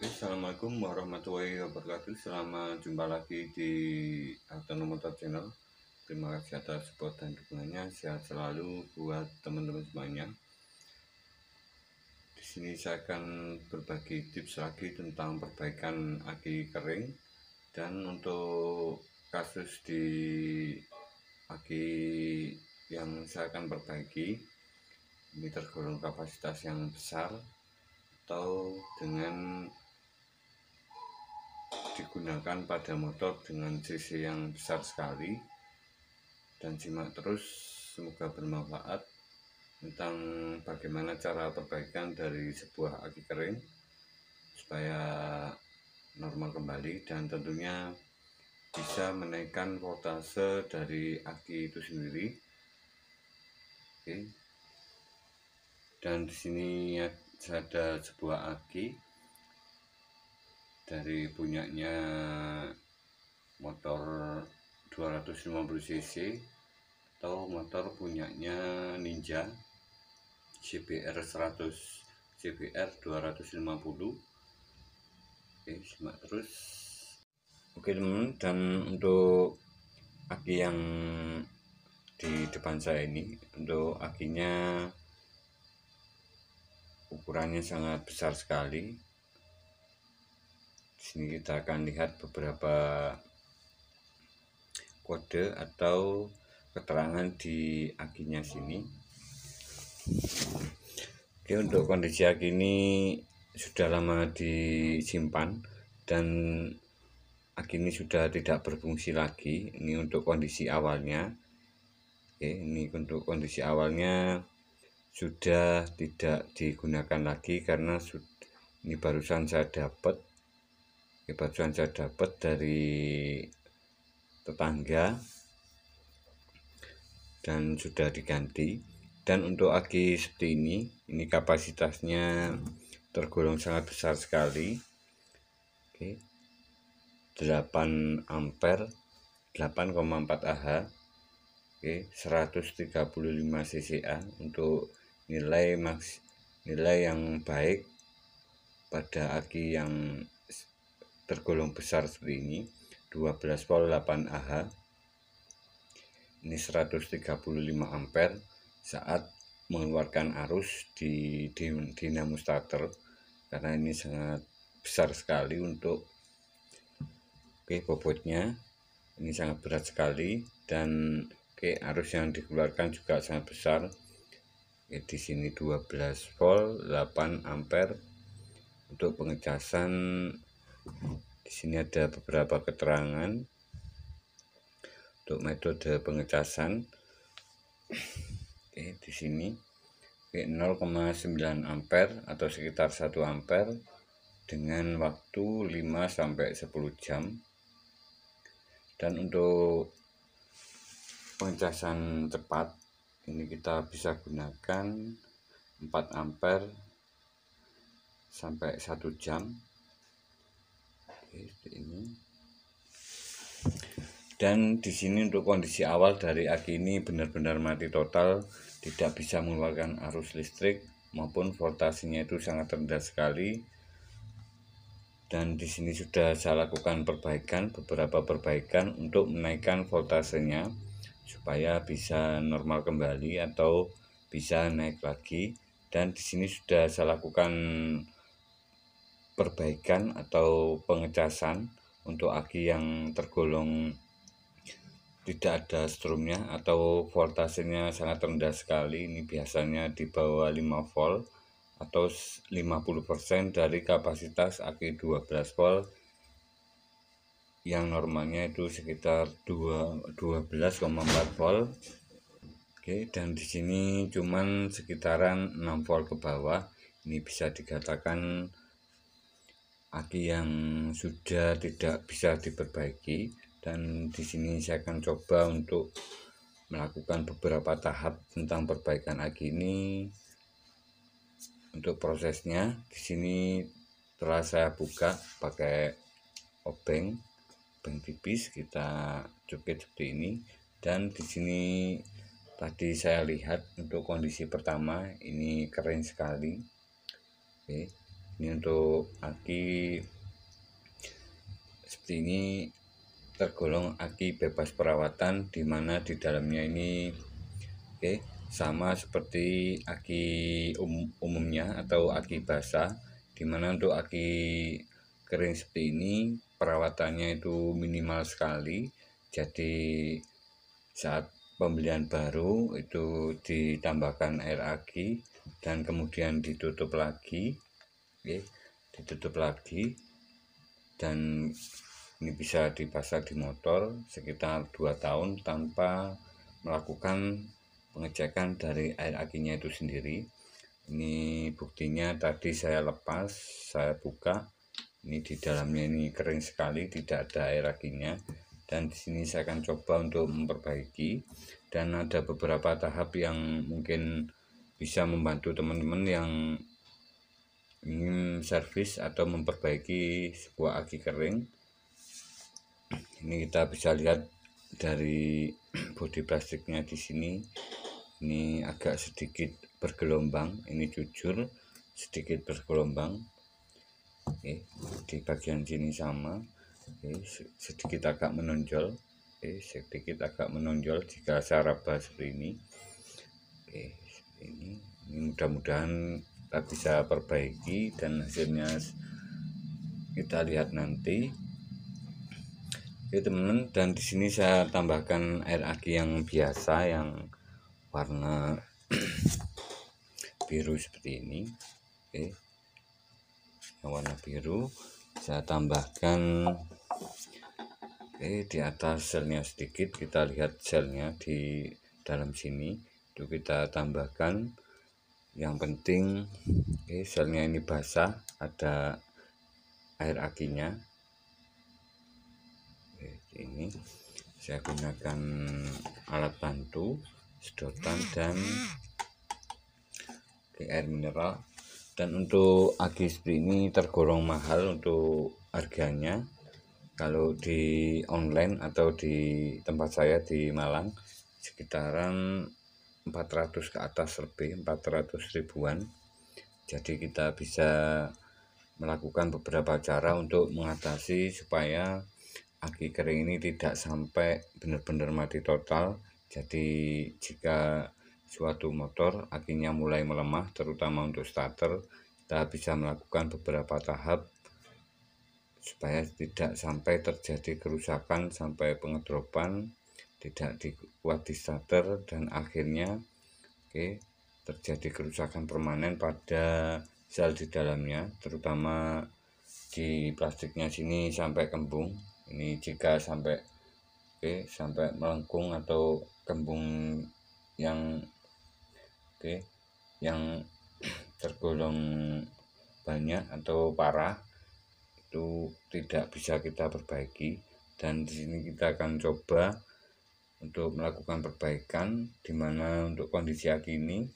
Assalamualaikum warahmatullahi wabarakatuh. Selamat jumpa lagi di Autonomotor Channel. Terima kasih atas support dan dukungannya. Sehat selalu buat teman-teman semuanya. Di sini saya akan berbagi tips lagi tentang perbaikan aki kering. Dan untuk kasus di aki yang saya akan perbaiki, ini tergolong kapasitas yang besar atau dengan digunakan pada motor dengan cc yang besar sekali. Dan simak terus, semoga bermanfaat tentang bagaimana cara perbaikan dari sebuah aki kering supaya normal kembali, dan tentunya bisa menaikkan voltase dari aki itu sendiri. Oke. Dan di sini ada sebuah aki dari punyanya motor 250 cc atau motor punyanya Ninja CBR 100 CBR 250. Oke, simak terus. Oke teman, dan untuk aki yang di depan saya ini, untuk akinya ukurannya sangat besar sekali. Di sini kita akan lihat beberapa kode atau keterangan di akinya sini. Oke, untuk kondisi aki ini sudah lama disimpan dan aki ini sudah tidak berfungsi lagi. Ini untuk kondisi awalnya. Oke, ini untuk kondisi awalnya sudah tidak digunakan lagi karena ini barusan saya dapat. Dari tetangga dan sudah diganti. Dan untuk aki seperti ini kapasitasnya tergolong sangat besar sekali. Oke, 8 ampere, 8,4 Ah. Oke, 135 cca untuk nilai yang baik pada aki yang tergolong besar seperti ini. 12 volt 8 Ah. Ini 135 ampere saat mengeluarkan arus di dinamo starter, karena ini sangat besar sekali untuk bobotnya. Ini sangat berat sekali, dan arus yang dikeluarkan juga sangat besar. Di sini 12 volt 8 ampere. Untuk pengecasan di sini ada beberapa keterangan untuk metode pengecasan. Di sini 0,9 ampere atau sekitar 1 ampere dengan waktu 5-10 jam. Dan untuk pengecasan cepat ini kita bisa gunakan 4 ampere sampai 1 jam. Seperti ini. Dan di sini untuk kondisi awal dari aki ini benar-benar mati total, tidak bisa mengeluarkan arus listrik maupun voltasenya itu sangat rendah sekali. Dan di sini sudah saya lakukan beberapa perbaikan untuk menaikkan voltasenya supaya bisa normal kembali atau bisa naik lagi. Dan di sini sudah saya lakukan perbaikan atau pengecasan untuk aki yang tergolong tidak ada strumnya atau voltasenya sangat rendah sekali. Ini biasanya di bawah 5 volt atau 50% dari kapasitas aki 12 volt yang normalnya itu sekitar 12,4 volt. Oke, dan di sini cuman sekitaran 6 volt ke bawah. Ini bisa dikatakan aki yang sudah tidak bisa diperbaiki. Dan di sini saya akan coba untuk melakukan beberapa tahap tentang perbaikan aki ini. Untuk prosesnya di sini telah saya buka pakai obeng tipis, kita cukit seperti ini. Dan di sini tadi saya lihat untuk kondisi pertama ini kering sekali. Oke. Ini untuk aki seperti ini tergolong aki bebas perawatan, di mana di dalamnya ini sama seperti aki umumnya atau aki basah, di mana untuk aki kering seperti ini perawatannya itu minimal sekali. Jadi saat pembelian baru itu ditambahkan air aki dan kemudian ditutup lagi, ditutup lagi, dan ini bisa dipasang di motor sekitar 2 tahun tanpa melakukan pengecekan dari air akinya itu sendiri. Ini buktinya tadi saya lepas, saya buka, ini di dalamnya ini kering sekali, tidak ada air akinya. Dan di sini saya akan coba untuk memperbaiki, dan ada beberapa tahap yang mungkin bisa membantu teman-teman yang ingin servis atau memperbaiki sebuah aki kering. Ini kita bisa lihat dari bodi plastiknya di sini. Ini agak sedikit bergelombang, ini jujur sedikit bergelombang. Di bagian sini sama, sedikit agak menonjol, sedikit agak menonjol jika saya raba seperti ini. Ini mudah-mudahan kita bisa perbaiki dan hasilnya kita lihat nanti. Teman-teman, dan di sini saya tambahkan air aki yang biasa yang warna biru seperti ini. Yang warna biru saya tambahkan di atas selnya sedikit. Kita lihat selnya di dalam sini itu kita tambahkan. Yang penting selnya ini basah, ada air akinya. Ini saya gunakan alat bantu, sedotan, dan air mineral. Dan untuk aki seperti ini tergolong mahal untuk harganya. Kalau di online atau di tempat saya di Malang sekitaran 400 ke atas, lebih 400 ribuan. Jadi kita bisa melakukan beberapa cara untuk mengatasi supaya aki kering ini tidak sampai benar-benar mati total. Jadi jika suatu motor akinya mulai melemah, terutama untuk starter, kita bisa melakukan beberapa tahap supaya tidak sampai terjadi kerusakan sampai pengedropan, tidak dikuat di starter, dan akhirnya terjadi kerusakan permanen pada sel di dalamnya, terutama di plastiknya sini sampai kembung. Ini jika sampai sampai melengkung atau kembung yang yang tergolong banyak atau parah, itu tidak bisa kita perbaiki. Dan di sini kita akan coba untuk melakukan perbaikan, dimana untuk kondisi aki ini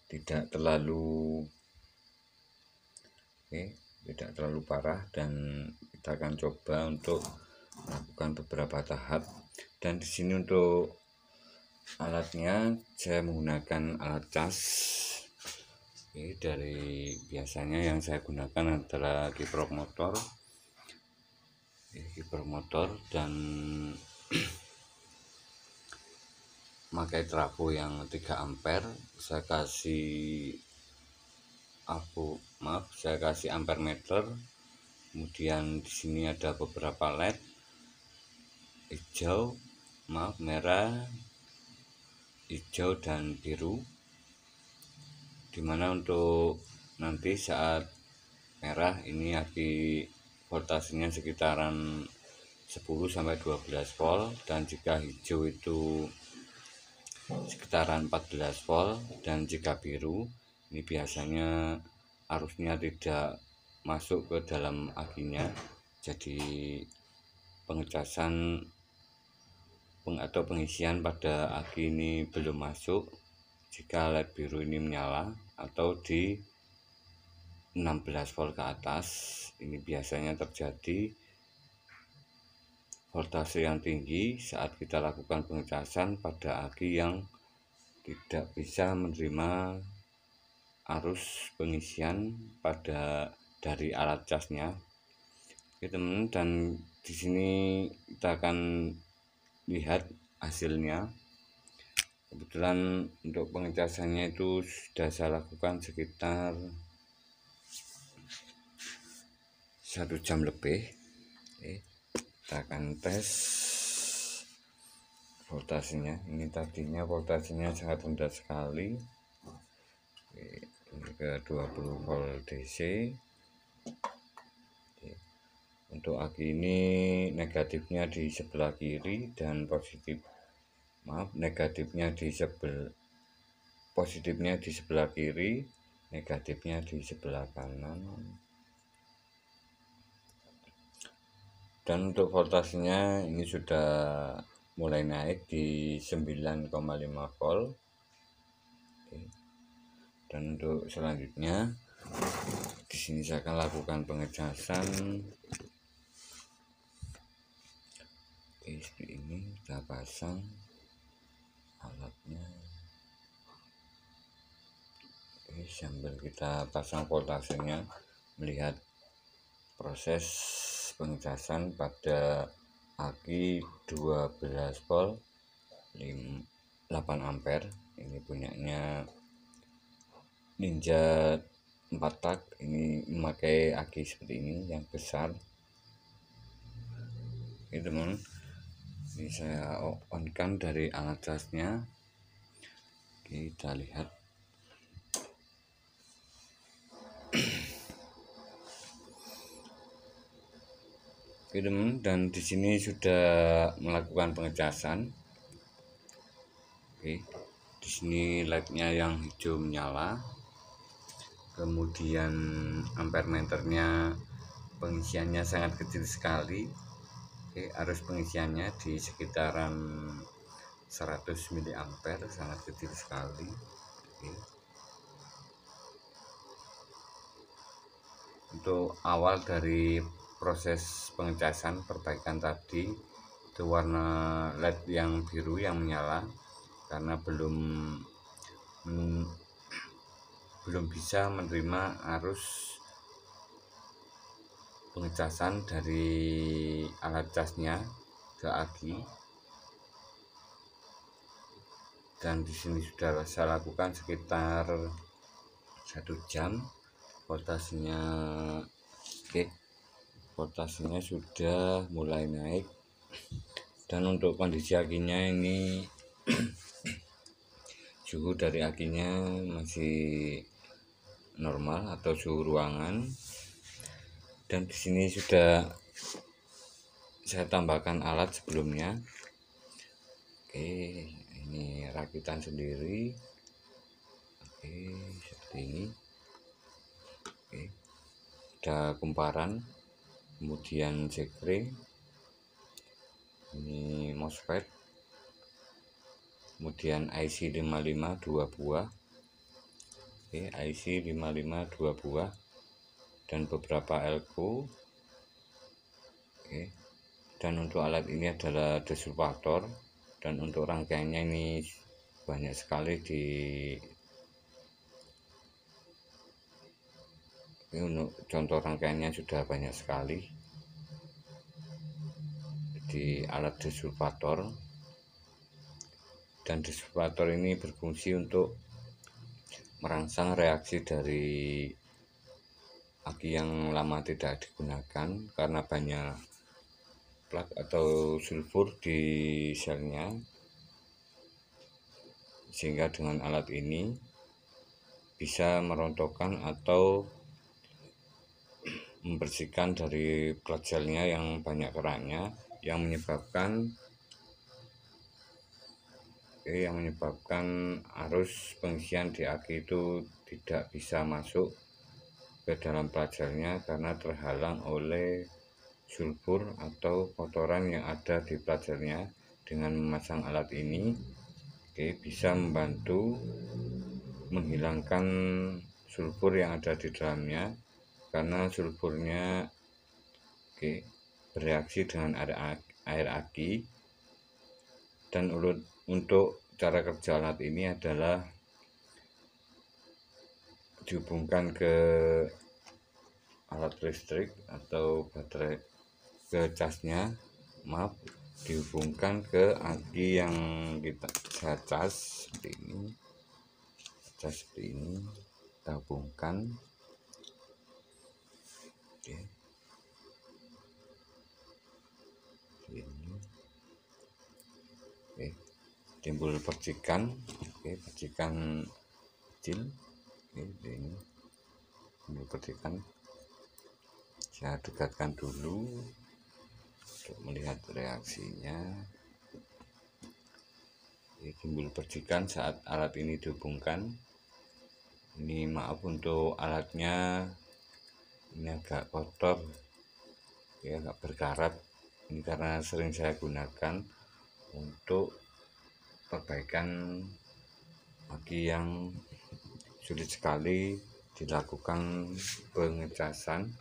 tidak terlalu tidak terlalu parah, dan kita akan coba untuk melakukan beberapa tahap. Dan di sini untuk alatnya saya menggunakan alat cas. Dari biasanya yang saya gunakan adalah kiprok motor dan pakai trafo yang 3 ampere. Saya kasih ampere meter. Kemudian di sini ada beberapa LED merah, hijau, dan biru, dimana untuk nanti saat merah ini aki voltasenya sekitaran 10-12 volt, dan jika hijau itu sekitaran 14 volt, dan jika biru ini biasanya arusnya tidak masuk ke dalam akinya, jadi pengecasan atau pengisian pada aki ini belum masuk jika LED biru ini menyala atau di 16 volt ke atas. Ini biasanya terjadi voltase yang tinggi saat kita lakukan pengecasan pada aki yang tidak bisa menerima arus pengisian dari alat casnya, teman. Dan di sini kita akan lihat hasilnya. Kebetulan untuk pengecasannya itu sudah saya lakukan sekitar 1 jam lebih. Kita akan tes voltasenya. Ini tadinya voltasenya sangat rendah sekali. Ini ke 20 volt DC. Untuk aki ini negatifnya di sebelah kiri dan positifnya di sebelah kiri, negatifnya di sebelah kanan. Dan untuk voltasenya ini sudah mulai naik di 9,5 volt. Dan untuk selanjutnya di sini saya akan lakukan pengecasan. Seperti ini, kita pasang alatnya. Sambil kita pasang voltasenya, melihat proses pengecasan pada aki 12 volt 8 ampere. Ini punyanya Ninja 4 tak. Ini memakai aki seperti ini yang besar. Ini teman, ini saya on kan dari alat casnya. Kita lihat. Oke teman, dan di sini sudah melakukan pengecasan. Oke, di sini LED-nya yang hijau menyala. Kemudian ampere meternya pengisiannya sangat kecil sekali. Oke, arus pengisiannya di sekitaran 100 mA, sangat kecil sekali. Oke. Untuk awal dari proses pengecasan perbaikan tadi, itu warna LED yang biru yang menyala karena belum bisa menerima arus pengecasan dari alat casnya ke aki. Dan di sini sudah saya lakukan sekitar 1 jam. Voltasenya sudah mulai naik. Dan untuk kondisi akinya ini suhu dari akinya masih normal atau suhu ruangan. Dan di sini sudah saya tambahkan alat sebelumnya. Oke, ini rakitan sendiri. Oke, seperti ini. Oke, ada kumparan, kemudian sekre, ini MOSFET, kemudian IC 55 2 buah. Oke, IC 55 2 buah dan beberapa elko. Oke. Dan untuk alat ini adalah desulfator, dan untuk rangkaiannya ini banyak sekali untuk contoh rangkaiannya sudah banyak sekali di alat desulfator. Dan desulfator ini berfungsi untuk merangsang reaksi dari aki yang lama tidak digunakan karena banyak plak atau sulfur di selnya, sehingga dengan alat ini bisa merontokkan atau membersihkan dari plat selnya yang banyak kerannya, yang menyebabkan arus pengisian di aki itu tidak bisa masuk ke dalam plat selnya karena terhalang oleh sulfur atau kotoran yang ada di plat selnya. Dengan memasang alat ini bisa membantu menghilangkan sulfur yang ada di dalamnya, karena sulfurnya bereaksi dengan air aki. Dan untuk cara kerja alat ini adalah dihubungkan ke alat listrik atau baterai, ke casnya, maaf, dihubungkan ke aki yang saya cas seperti ini, kita hubungkan. Oke, ini. Oke, timbul percikan. Oke, percikan kecil. Oke, ini timbul percikan. Saya dekatkan dulu untuk melihat reaksinya. Oke, timbul percikan saat alat ini dihubungkan. Ini maaf untuk alatnya, ini agak kotor ya, agak berkarat. Ini karena sering saya gunakan untuk perbaikan aki yang sulit sekali dilakukan pengecasan.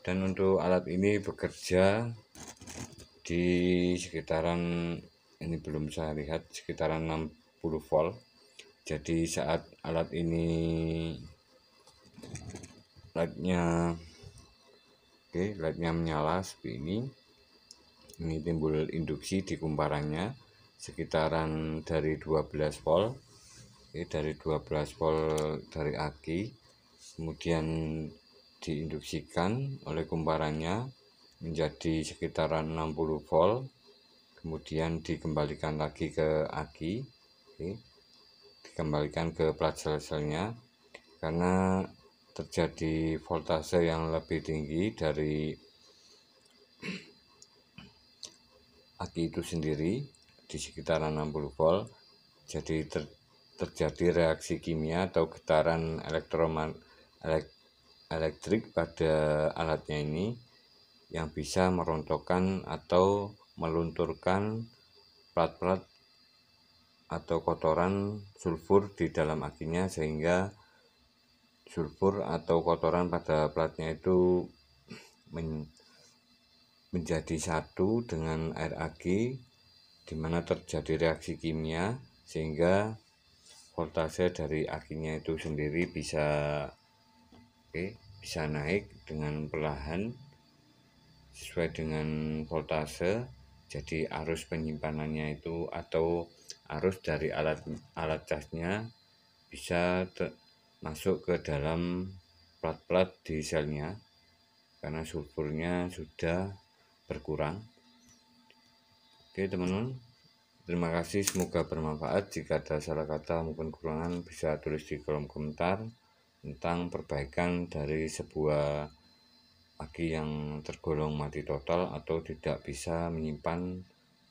Dan untuk alat ini bekerja di sekitaran, ini belum saya lihat, sekitaran 60 volt. Jadi saat alat ini lightnya menyala seperti ini timbul induksi di kumparannya sekitaran dari 12 volt. Dari 12 volt dari aki, kemudian diinduksikan oleh kumparannya menjadi sekitaran 60 volt, kemudian dikembalikan lagi ke aki, dikembalikan ke plat sel-selnya karena terjadi voltase yang lebih tinggi dari aki itu sendiri di sekitaran 60 volt. Jadi terjadi reaksi kimia atau getaran elektrik pada alatnya ini yang bisa merontokkan atau melunturkan plat-plat atau kotoran sulfur di dalam akinya, sehingga sulfur atau kotoran pada platnya itu menjadi satu dengan air aki, di mana terjadi reaksi kimia sehingga voltase dari akinya itu sendiri bisa naik dengan perlahan sesuai dengan voltase. Jadi arus penyimpanannya itu atau arus dari alat casnya bisa masuk ke dalam plat-plat di selnya karena sulfurnya sudah berkurang. Oke teman-teman, terima kasih, semoga bermanfaat. Jika ada salah kata maupun kekurangan bisa tulis di kolom komentar tentang perbaikan dari sebuah aki yang tergolong mati total atau tidak bisa menyimpan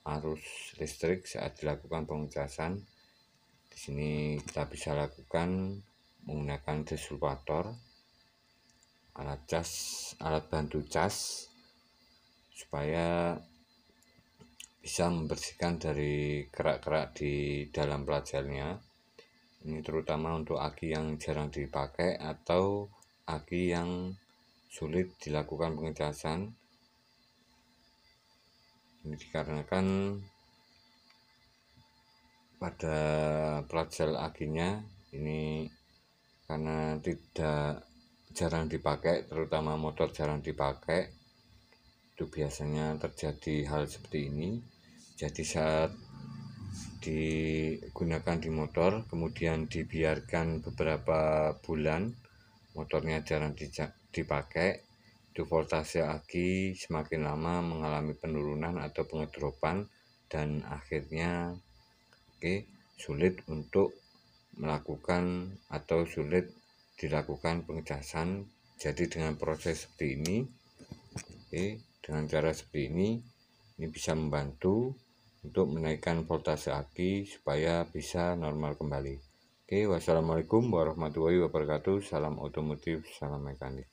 arus listrik saat dilakukan pengecasan. Di sini kita bisa lakukan menggunakan desulfator, alat bantu cas, supaya bisa membersihkan dari kerak-kerak di dalam plat selnya. Ini terutama untuk aki yang jarang dipakai atau aki yang sulit dilakukan pengecasan. Ini dikarenakan pada plat sel akinya ini karena jarang dipakai, terutama motor jarang dipakai, itu biasanya terjadi hal seperti ini. Jadi saat digunakan di motor kemudian dibiarkan beberapa bulan, motornya jarang dipakai, itu voltase aki semakin lama mengalami penurunan atau pengedropan dan akhirnya sulit untuk melakukan atau sulit dilakukan pengecasan. Jadi dengan proses seperti ini, dengan cara seperti ini bisa membantu untuk menaikkan voltase aki supaya bisa normal kembali. Wassalamualaikum warahmatullahi wabarakatuh. Salam otomotif, salam mekanik.